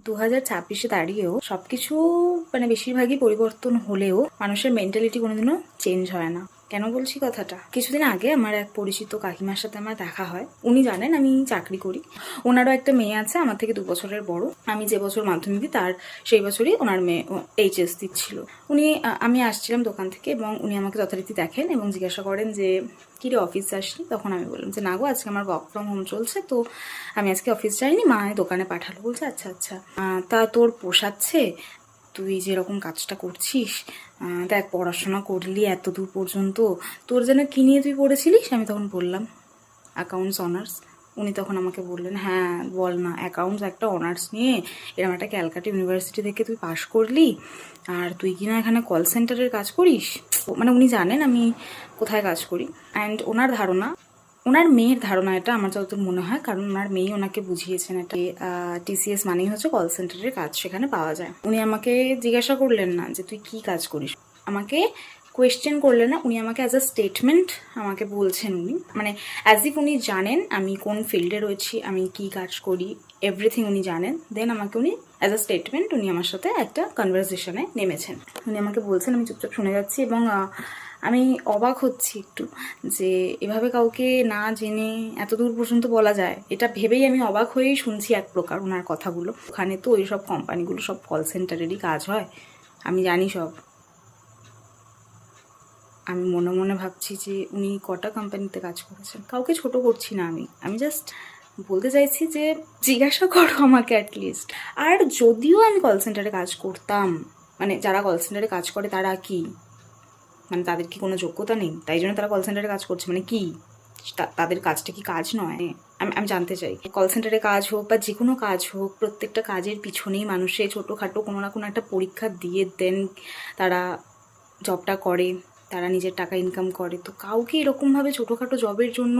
2026-এ দাঁড়িয়েও সবকিছু মানে বেশিরভাগই পরিবর্তন হলেও মানুষের মেন্টালিটি কোনোদিনও চেঞ্জ হয় না। কেন বলছি কথাটা? কিছুদিন আগে আমার এক পরিচিত কাকিমার সাথে আমার দেখা হয়। উনি জানেন আমি চাকরি করি। ওনারও একটা মেয়ে আছে আমার থেকে 2 বছরের বড়। আমি যে বছর মাধ্যমিক দিই তার সেই বছরই ওনার মেয়ে এইচএস দিচ্ছিল। আমি আসছিলাম দোকান থেকে এবং উনি আমাকে যথারীতি দেখেন এবং জিজ্ঞাসা করেন যে কিরে অফিস যাসনি? তখন আমি বললাম যে না গো, আজকে আমার ওয়ার্ক ফ্রম হোম চলছে, তো আমি আজকে অফিস যাইনি, মা দোকানে পাঠালো। বলছে আচ্ছা আচ্ছা, তা তোর পোষাচ্ছে? তুই যেরকম কাজটা করছিস, দেখ পড়াশোনা করলি এত দূর পর্যন্ত, তোর যেন কী নিয়ে তুই পড়েছিলিস? আমি তখন বললাম অ্যাকাউন্টস অনার্স। উনি তখন আমাকে বললেন হ্যাঁ বল না, অ্যাকাউন্টস একটা অনার্স নিয়ে এরকম একটা ক্যালকাটা ইউনিভার্সিটি থেকে তুই পাশ করলি, আর তুই কিনা এখানে কল সেন্টারের কাজ করিস। মানে উনি জানেন আমি কোথায় কাজ করি, অ্যান্ড ওনার ধারণা, ওনার মেয়ের ধারণা এটা আমার যতদূর মনে হয়, কারণ ওনার মেয়ে ওনাকে বুঝিয়েছেন এটা টিসিএস মানেই হচ্ছে কল সেন্টারের কাজ, সেখানে পাওয়া যায়। উনি আমাকে জিজ্ঞাসা করলেন না যে তুই কি কাজ করিস, আমাকে কোয়েশ্চেন করলেন না, উনি আমাকে অ্যাজ আ স্টেটমেন্ট আমাকে বলছেন। উনি মানে অ্যাজ ইফ উনি জানেন আমি কোন ফিল্ডে রয়েছি, আমি কি কাজ করি, এভরিথিং উনি জানেন। দেন আমাকে উনি অ্যাজ আ স্টেটমেন্ট উনি আমার সাথে একটা কনভারসেশনে নেমেছেন। উনি আমাকে বলছেন, আমি চুপচাপ শুনে যাচ্ছি এবং আমি অবাক হচ্ছি একটু যে এভাবে কাউকে না জেনে এত দূর পর্যন্ত বলা যায়, এটা ভেবেই আমি অবাক হয়েই শুনছি এক প্রকার ওনার কথাগুলো। ওখানে তো ওই সব কোম্পানিগুলো সব কল সেন্টারেরই কাজ হয়, আমি জানি সব। আমি মনে মনে ভাবছি যে উনি কটা কোম্পানিতে কাজ করেছেন। কাউকে ছোট করছি না, আমি জাস্ট বলতে চাইছি যে জিজ্ঞাসা করো আমাকে অ্যাটলিস্ট। আর যদিও আমি কল সেন্টারে কাজ করতাম, মানে যারা কল সেন্টারে কাজ করে তারা কি, মানে তাদের কি কোনো যোগ্যতা নেই তাই জন্য তারা কল সেন্টারে কাজ করছে? মানে কি তাদের কাজটা কি কাজ নয়? আমি জানতে চাই। কল সেন্টারে কাজ হোক বা যে কোনো কাজ হোক, প্রত্যেকটা কাজের পিছনেই মানুষের ছোটোখাটো কোনো না কোনো একটা পরীক্ষা দিয়ে দেন তারা জবটা করে, তারা নিজের টাকা ইনকাম করে। তো কাউকে এরকমভাবে ছোটোখাটো জবের জন্য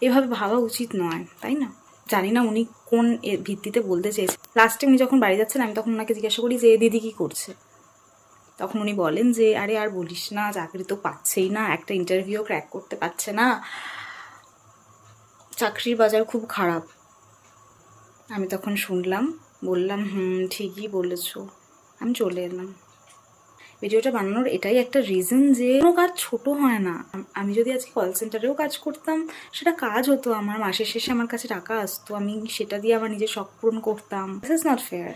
এভাবে ভাবা উচিত নয়, তাই না? জানি না উনি কোন ভিত্তিতে বলতে চেয়েছে। লাস্টে উনি যখন বাড়ি যাচ্ছেন আমি তখন ওনাকে জিজ্ঞাসা করি যে দিদি কী করছে? তখন উনি বলেন যে আরে আর বলিস না, চাকরি তো পাচ্ছেই না, একটা ইন্টারভিউ ক্র্যাক করতে পারছে না, চাকরির বাজার খুব খারাপ। আমি তখন শুনলাম, বললাম ঠিকই বলেছো। আমি চলে এলাম। ভিডিওটা বানানোর এটাই একটা রিজন যে কোনো কাজ ছোট হয় না। আমি যদি আজকে কল সেন্টারেও কাজ করতাম, সেটা কাজ হতো, আমার মাসের শেষে আমার কাছে টাকা আসতো, আমি সেটা দিয়ে আমার নিজের শখ পূরণ করতাম। This is not fair.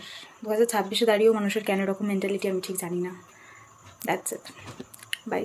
2026-এ দাঁড়িয়েও মানুষের কেন এরকম মেন্টালিটি আমি ঠিক জানি না। That's it, by.